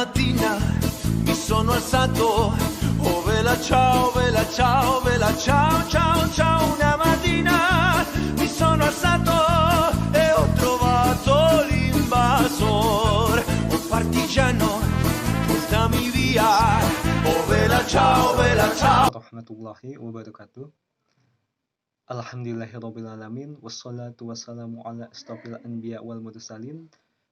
mattina mi sono alzato, oh vela ciao, vela ciao, vela ciao, ciao, ciao. Una mattina mi sono alzato e ho trovato l'invasor, oh partigiano, portami via, oh vela ciao, vela ciao. Warahmatullahi wabarakatuh. Alhamdulillahirrabbilalamin. Wassalatu wassalamu ala astagfirul anbiya wal mursalin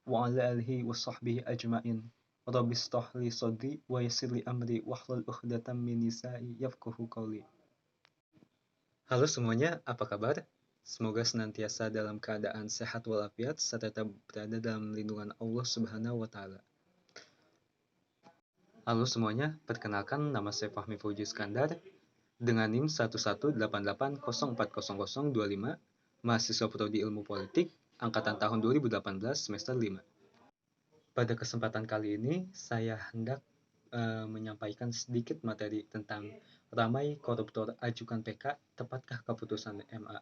wa ala alihi wa sahbihi ajma'in. Rabbi shrah li sadri wa yassir li amri wahlul 'uqdatam min lisani yafqahu qawli. Halo semuanya, apa kabar? Semoga senantiasa dalam keadaan sehat walafiat serta tetap berada dalam lindungan Allah Subhanahu wa taala. Halo semuanya, perkenalkan nama saya Fahmi Fauzi Iskandar dengan NIM 11880400025, mahasiswa Prodi Ilmu Politik, angkatan tahun 2018, semester 5. Pada kesempatan kali ini, saya hendak menyampaikan sedikit materi tentang ramai koruptor ajukan PK, tepatkah keputusan MA?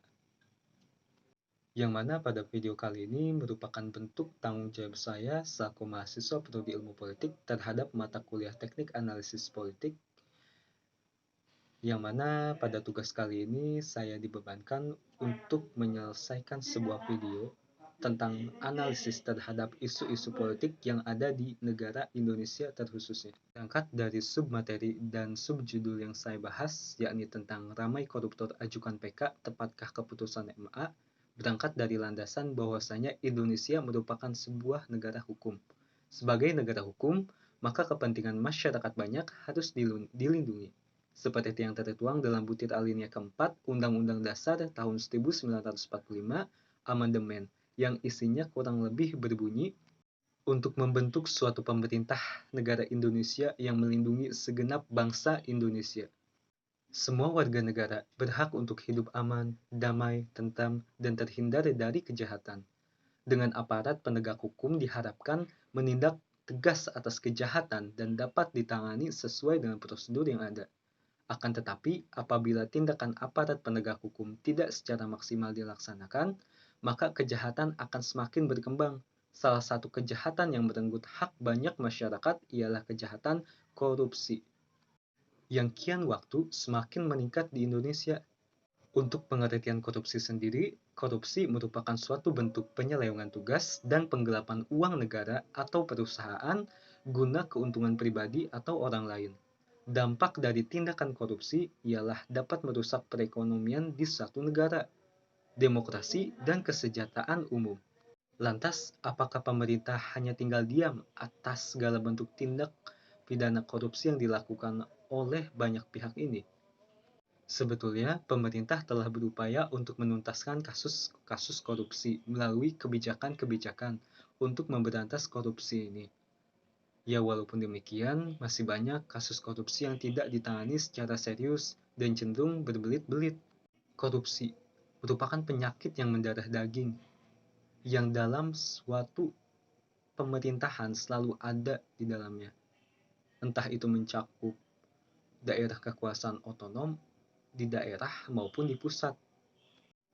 Yang mana pada video kali ini merupakan bentuk tanggung jawab saya selaku mahasiswa Prodi Ilmu Politik terhadap mata kuliah Teknik Analisis Politik, yang mana pada tugas kali ini saya dibebankan untuk menyelesaikan sebuah video tentang analisis terhadap isu-isu politik yang ada di negara Indonesia terkhususnya. Berangkat dari submateri dan subjudul yang saya bahas, yakni tentang ramai koruptor ajukan PK, tepatkah keputusan MA, berangkat dari landasan bahwasanya Indonesia merupakan sebuah negara hukum. Sebagai negara hukum, maka kepentingan masyarakat banyak harus dilindungi, seperti yang tertuang dalam butir alinea keempat Undang-Undang Dasar tahun 1945 Amandemen, yang isinya kurang lebih berbunyi, untuk membentuk suatu pemerintah negara Indonesia yang melindungi segenap bangsa Indonesia. Semua warga negara berhak untuk hidup aman, damai, tentram, dan terhindar dari kejahatan. Dengan aparat penegak hukum diharapkan menindak tegas atas kejahatan dan dapat ditangani sesuai dengan prosedur yang ada. Akan tetapi, apabila tindakan aparat penegak hukum tidak secara maksimal dilaksanakan, maka kejahatan akan semakin berkembang. Salah satu kejahatan yang merenggut hak banyak masyarakat ialah kejahatan korupsi, yang kian waktu semakin meningkat di Indonesia. Untuk pengertian korupsi sendiri, korupsi merupakan suatu bentuk penyelewengan tugas dan penggelapan uang negara atau perusahaan guna keuntungan pribadi atau orang lain. Dampak dari tindakan korupsi ialah dapat merusak perekonomian di suatu negara, demokrasi, dan kesejahteraan umum. Lantas, apakah pemerintah hanya tinggal diam atas segala bentuk tindak pidana korupsi yang dilakukan oleh banyak pihak ini? Sebetulnya, pemerintah telah berupaya untuk menuntaskan kasus-kasus korupsi melalui kebijakan-kebijakan untuk memberantas korupsi ini. Ya, walaupun demikian, masih banyak kasus korupsi yang tidak ditangani secara serius dan cenderung berbelit-belit. Korupsi merupakan penyakit yang mendarah daging, yang dalam suatu pemerintahan selalu ada di dalamnya. Entah itu mencakup daerah kekuasaan otonom, di daerah maupun di pusat.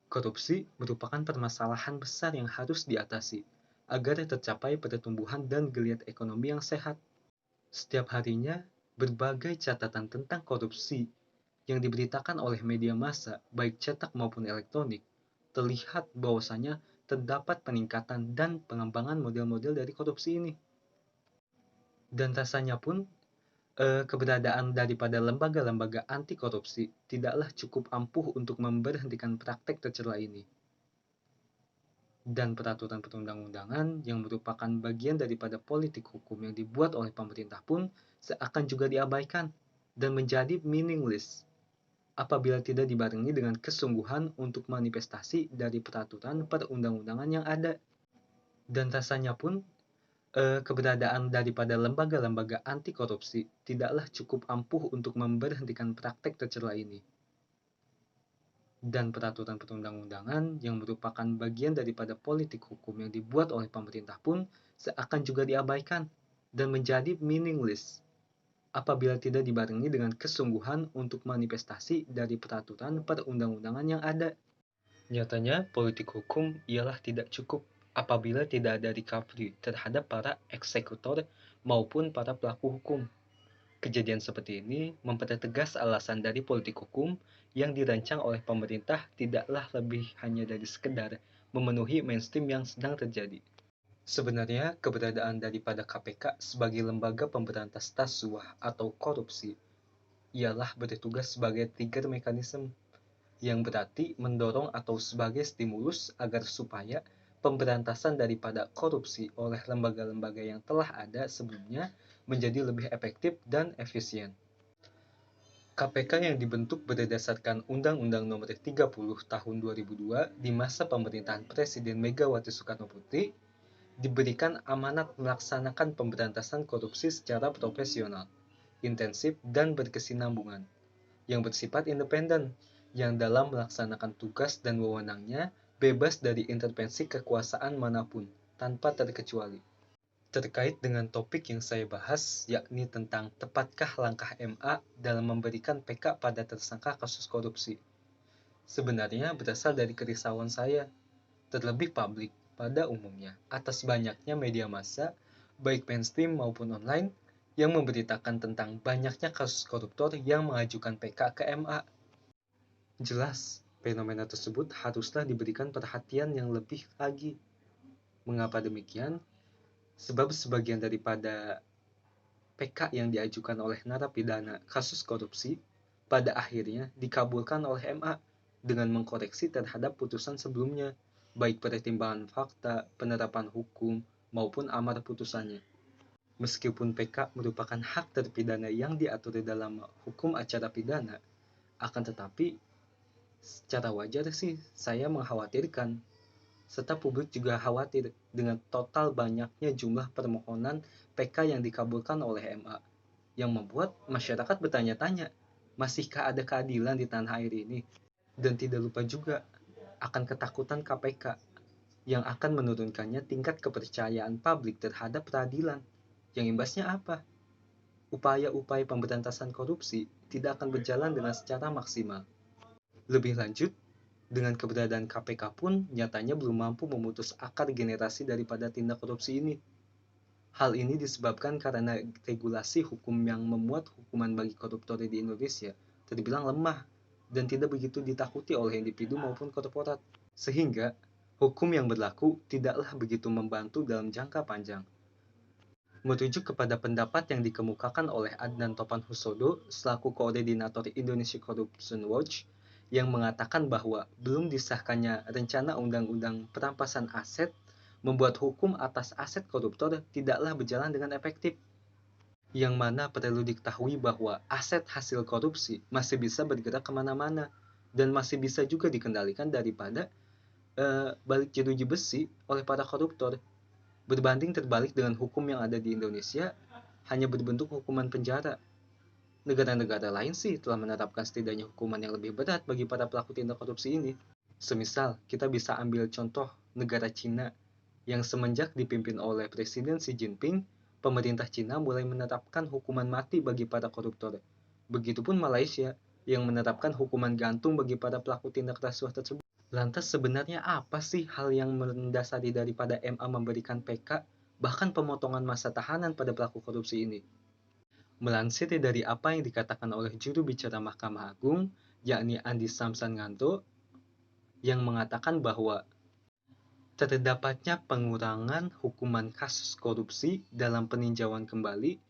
Korupsi merupakan permasalahan besar yang harus diatasi agar tercapai pertumbuhan dan geliat ekonomi yang sehat. Setiap harinya, berbagai catatan tentang korupsi yang diberitakan oleh media massa, baik cetak maupun elektronik, terlihat bahwasanya terdapat peningkatan dan pengembangan model-model dari korupsi ini. Dan rasanya pun, keberadaan daripada lembaga-lembaga anti korupsi tidaklah cukup ampuh untuk memberhentikan praktek tercela ini. Dan peraturan perundang-undangan yang merupakan bagian daripada politik hukum yang dibuat oleh pemerintah pun seakan juga diabaikan dan menjadi meaningless apabila tidak dibarengi dengan kesungguhan untuk manifestasi dari peraturan perundang-undangan yang ada. Dan rasanya pun, keberadaan daripada lembaga-lembaga anti korupsi tidaklah cukup ampuh untuk memberhentikan praktek tercela ini. Dan peraturan perundang-undangan yang merupakan bagian daripada politik hukum yang dibuat oleh pemerintah pun seakan juga diabaikan dan menjadi meaningless apabila tidak dibarengi dengan kesungguhan untuk manifestasi dari peraturan perundang-undangan yang ada. Nyatanya, politik hukum ialah tidak cukup apabila tidak ada recovery terhadap para eksekutor maupun para pelaku hukum. Kejadian seperti ini mempertegas alasan dari politik hukum yang dirancang oleh pemerintah tidaklah lebih hanya dari sekedar memenuhi mainstream yang sedang terjadi. Sebenarnya, keberadaan daripada KPK sebagai lembaga pemberantas suap atau korupsi ialah bertugas sebagai trigger mechanism, yang berarti mendorong atau sebagai stimulus agar supaya pemberantasan daripada korupsi oleh lembaga-lembaga yang telah ada sebelumnya menjadi lebih efektif dan efisien. KPK yang dibentuk berdasarkan Undang-Undang Nomor 30 Tahun 2002 di masa pemerintahan Presiden Megawati Soekarnoputri diberikan amanat melaksanakan pemberantasan korupsi secara profesional, intensif, dan berkesinambungan, yang bersifat independen, yang dalam melaksanakan tugas dan wewenangnya bebas dari intervensi kekuasaan manapun, tanpa terkecuali. Terkait dengan topik yang saya bahas, yakni tentang tepatkah langkah MA dalam memberikan PK pada tersangka kasus korupsi. Sebenarnya berasal dari kerisauan saya, terlebih publik pada umumnya, atas banyaknya media massa, baik mainstream maupun online, yang memberitakan tentang banyaknya kasus koruptor yang mengajukan PK ke MA. Jelas, fenomena tersebut haruslah diberikan perhatian yang lebih lagi. Mengapa demikian? Sebab sebagian daripada PK yang diajukan oleh narapidana kasus korupsi pada akhirnya dikabulkan oleh MA dengan mengkoreksi terhadap putusan sebelumnya, baik pertimbangan fakta, penerapan hukum, maupun amar putusannya. Meskipun PK merupakan hak terpidana yang diatur dalam hukum acara pidana, akan tetapi secara wajar sih saya mengkhawatirkan, serta publik juga khawatir dengan total banyaknya jumlah permohonan PK yang dikabulkan oleh MA, yang membuat masyarakat bertanya-tanya, masihkah ada keadilan di tanah air ini? Dan tidak lupa juga akan ketakutan KPK yang akan menurunkannya tingkat kepercayaan publik terhadap peradilan. Yang imbasnya apa? Upaya-upaya pemberantasan korupsi tidak akan berjalan dengan secara maksimal. Lebih lanjut, dengan keberadaan KPK pun nyatanya belum mampu memutus akar generasi daripada tindak korupsi ini. Hal ini disebabkan karena regulasi hukum yang memuat hukuman bagi koruptor di Indonesia terbilang lemah dan tidak begitu ditakuti oleh individu maupun korporat, sehingga hukum yang berlaku tidaklah begitu membantu dalam jangka panjang. Merujuk kepada pendapat yang dikemukakan oleh Adnan Topan Husodo selaku koordinator Indonesia Corruption Watch, yang mengatakan bahwa belum disahkannya rencana undang-undang perampasan aset membuat hukum atas aset koruptor tidaklah berjalan dengan efektif. Yang mana perlu diketahui bahwa aset hasil korupsi masih bisa bergerak kemana-mana dan masih bisa juga dikendalikan daripada balik jeruji besi oleh para koruptor. Berbanding terbalik dengan hukum yang ada di Indonesia hanya berbentuk hukuman penjara. Negara-negara lain sih telah menerapkan setidaknya hukuman yang lebih berat bagi para pelaku tindak korupsi ini. Semisal, kita bisa ambil contoh negara Cina yang semenjak dipimpin oleh Presiden Xi Jinping, pemerintah Cina mulai menerapkan hukuman mati bagi para koruptor. Begitupun Malaysia yang menerapkan hukuman gantung bagi para pelaku tindak rasuah tersebut. Lantas sebenarnya apa sih hal yang mendasari daripada MA memberikan PK, bahkan pemotongan masa tahanan pada pelaku korupsi ini? Melansir dari apa yang dikatakan oleh juru bicara Mahkamah Agung, yakni Andi Samsan Nganto, yang mengatakan bahwa terdapatnya pengurangan hukuman kasus korupsi dalam peninjauan kembali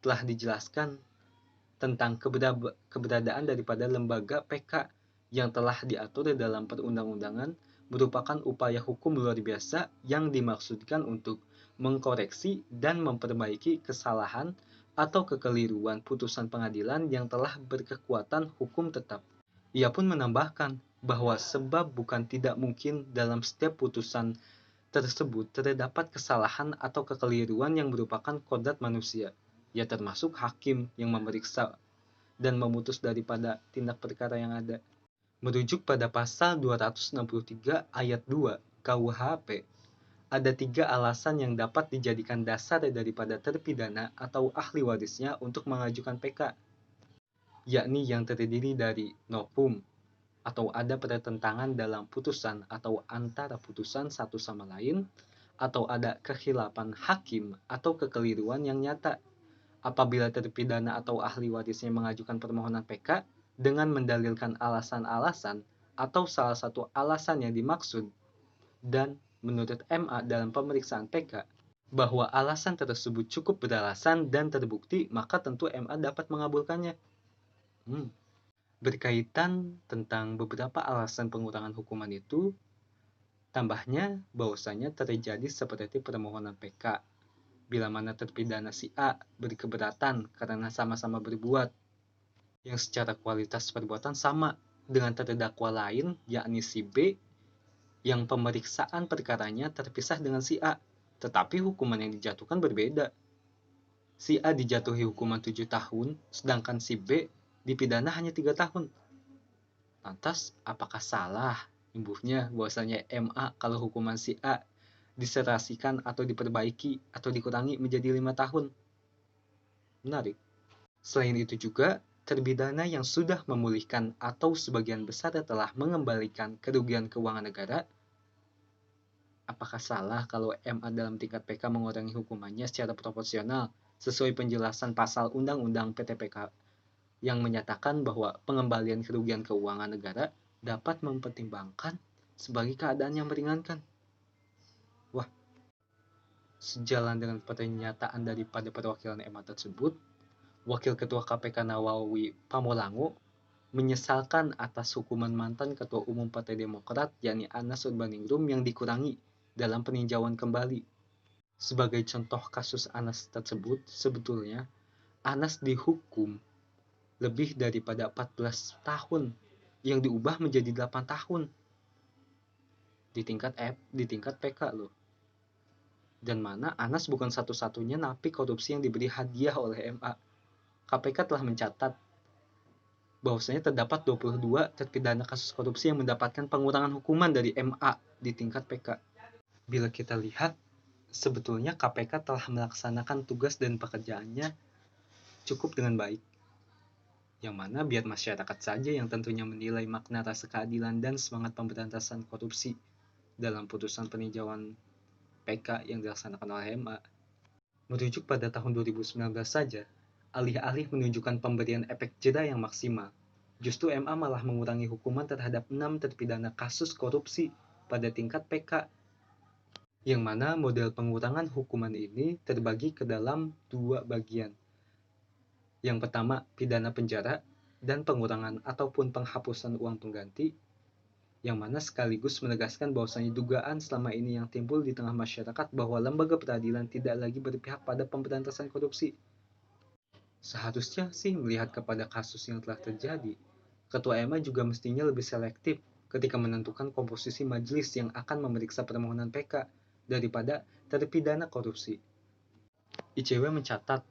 telah dijelaskan tentang keberadaan daripada lembaga PK yang telah diatur dalam perundang-undangan merupakan upaya hukum luar biasa yang dimaksudkan untuk mengkoreksi dan memperbaiki kesalahan atau kekeliruan putusan pengadilan yang telah berkekuatan hukum tetap. Ia pun menambahkan bahwa sebab bukan tidak mungkin dalam setiap putusan tersebut terdapat kesalahan atau kekeliruan yang merupakan kodrat manusia, ya termasuk hakim yang memeriksa dan memutus daripada tindak perkara yang ada. Merujuk pada pasal 263 ayat 2 KUHP, ada 3 alasan yang dapat dijadikan dasar daripada terpidana atau ahli warisnya untuk mengajukan PK, yakni yang terdiri dari novum, atau ada pertentangan dalam putusan atau antara putusan satu sama lain, atau ada kekhilafan hakim atau kekeliruan yang nyata. Apabila terpidana atau ahli warisnya mengajukan permohonan PK dengan mendalilkan alasan-alasan atau salah satu alasan yang dimaksud, dan menurut MA dalam pemeriksaan PK, bahwa alasan tersebut cukup beralasan dan terbukti, maka tentu MA dapat mengabulkannya. Berkaitan tentang beberapa alasan pengurangan hukuman itu, tambahnya bahwasanya terjadi seperti permohonan PK, bila mana terpidana si A berkeberatan karena sama-sama berbuat, yang secara kualitas perbuatan sama dengan terdakwa lain, yakni si B, yang pemeriksaan perkaranya terpisah dengan si A, tetapi hukuman yang dijatuhkan berbeda. Si A dijatuhi hukuman 7 tahun, sedangkan si B dipidana hanya 3 tahun. Lantas, apakah salah imbuhnya bahwasanya MA kalau hukuman si A diserasikan atau diperbaiki atau dikurangi menjadi 5 tahun? Menarik. Selain itu juga, terpidana yang sudah memulihkan atau sebagian besar telah mengembalikan kerugian keuangan negara, apakah salah kalau MA dalam tingkat PK mengurangi hukumannya secara proporsional sesuai penjelasan pasal Undang-Undang PTPK yang menyatakan bahwa pengembalian kerugian keuangan negara dapat mempertimbangkan sebagai keadaan yang meringankan? Wah, sejalan dengan pernyataan daripada perwakilan MA tersebut, Wakil Ketua KPK Nawawi Pamolango menyesalkan atas hukuman mantan Ketua Umum Partai Demokrat yakni Anas Urbaningrum yang dikurangi dalam peninjauan kembali. Sebagai contoh kasus Anas tersebut, sebetulnya Anas dihukum lebih daripada 14 tahun yang diubah menjadi 8 tahun di tingkat PK loh. Dan mana Anas bukan satu-satunya napi korupsi yang diberi hadiah oleh MA. KPK telah mencatat bahwasanya terdapat 22 terpidana kasus korupsi yang mendapatkan pengurangan hukuman dari MA di tingkat PK. Bila kita lihat, sebetulnya KPK telah melaksanakan tugas dan pekerjaannya cukup dengan baik. Yang mana biar masyarakat saja yang tentunya menilai makna rasa keadilan dan semangat pemberantasan korupsi dalam putusan peninjauan PK yang dilaksanakan oleh MA. Merujuk pada tahun 2019 saja, alih-alih menunjukkan pemberian efek jera yang maksimal, justru MA malah mengurangi hukuman terhadap 6 terpidana kasus korupsi pada tingkat PK, yang mana model pengurangan hukuman ini terbagi ke dalam 2 bagian. Yang pertama, pidana penjara dan pengurangan ataupun penghapusan uang pengganti, yang mana sekaligus menegaskan bahwasanya dugaan selama ini yang timbul di tengah masyarakat bahwa lembaga peradilan tidak lagi berpihak pada pemberantasan korupsi. Seharusnya sih melihat kepada kasus yang telah terjadi, Ketua MA juga mestinya lebih selektif ketika menentukan komposisi majelis yang akan memeriksa permohonan PK daripada terpidana korupsi. ICW mencatat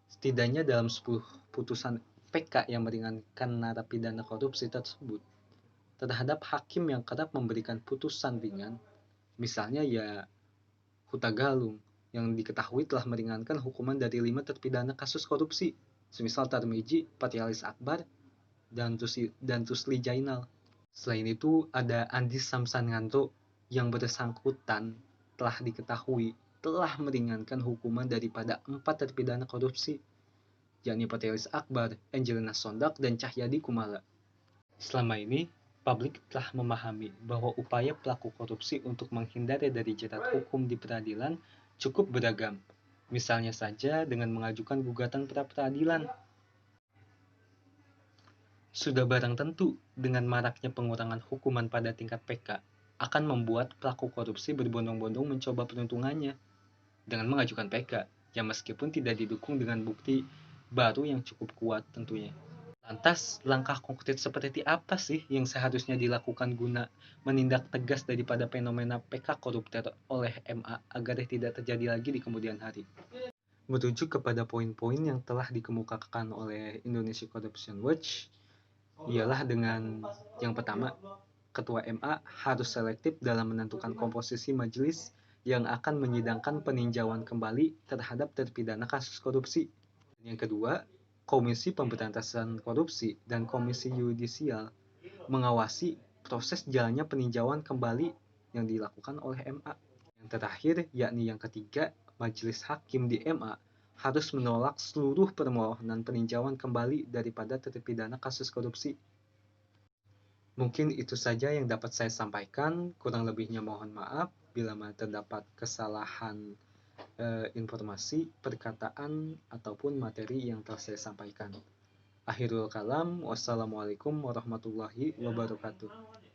setidaknya dalam 10 putusan PK yang meringankan narapidana korupsi tersebut, terhadap hakim yang kerap memberikan putusan ringan, misalnya ya Huta Galung, yang diketahui telah meringankan hukuman dari 5 terpidana kasus korupsi, semisal Tarmizi, Patrialis Akbar, dan Rusli Jainal. Selain itu, ada Andi Samsanganto yang bersangkutan telah diketahui telah meringankan hukuman daripada 4 terpidana korupsi, yakni Patrialis Akbar, Angelina Sondak, dan Cahyadi Kumala. Selama ini, publik telah memahami bahwa upaya pelaku korupsi untuk menghindari dari jerat hukum di peradilan cukup beragam, misalnya saja dengan mengajukan gugatan pra-peradilan. Sudah barang tentu, dengan maraknya pengurangan hukuman pada tingkat PK akan membuat pelaku korupsi berbondong-bondong mencoba peruntungannya dengan mengajukan PK, yang meskipun tidak didukung dengan bukti baru yang cukup kuat tentunya. Lantas, langkah konkret seperti apa sih yang seharusnya dilakukan guna menindak tegas daripada fenomena PK koruptor oleh MA agar tidak terjadi lagi di kemudian hari? Merujuk kepada poin-poin yang telah dikemukakan oleh Indonesia Corruption Watch, ialah dengan yang pertama, Ketua MA harus selektif dalam menentukan komposisi majelis yang akan menyidangkan peninjauan kembali terhadap terpidana kasus korupsi. Yang kedua, Komisi Pemberantasan Korupsi dan Komisi Yudisial mengawasi proses jalannya peninjauan kembali yang dilakukan oleh MA. Yang terakhir, yakni yang ketiga, majelis hakim di MA harus menolak seluruh permohonan peninjauan kembali daripada terpidana kasus korupsi. Mungkin itu saja yang dapat saya sampaikan, kurang lebihnya mohon maaf bila terdapat kesalahan informasi, perkataan, ataupun materi yang telah saya sampaikan. Akhirul kalam, wassalamualaikum warahmatullahi wabarakatuh.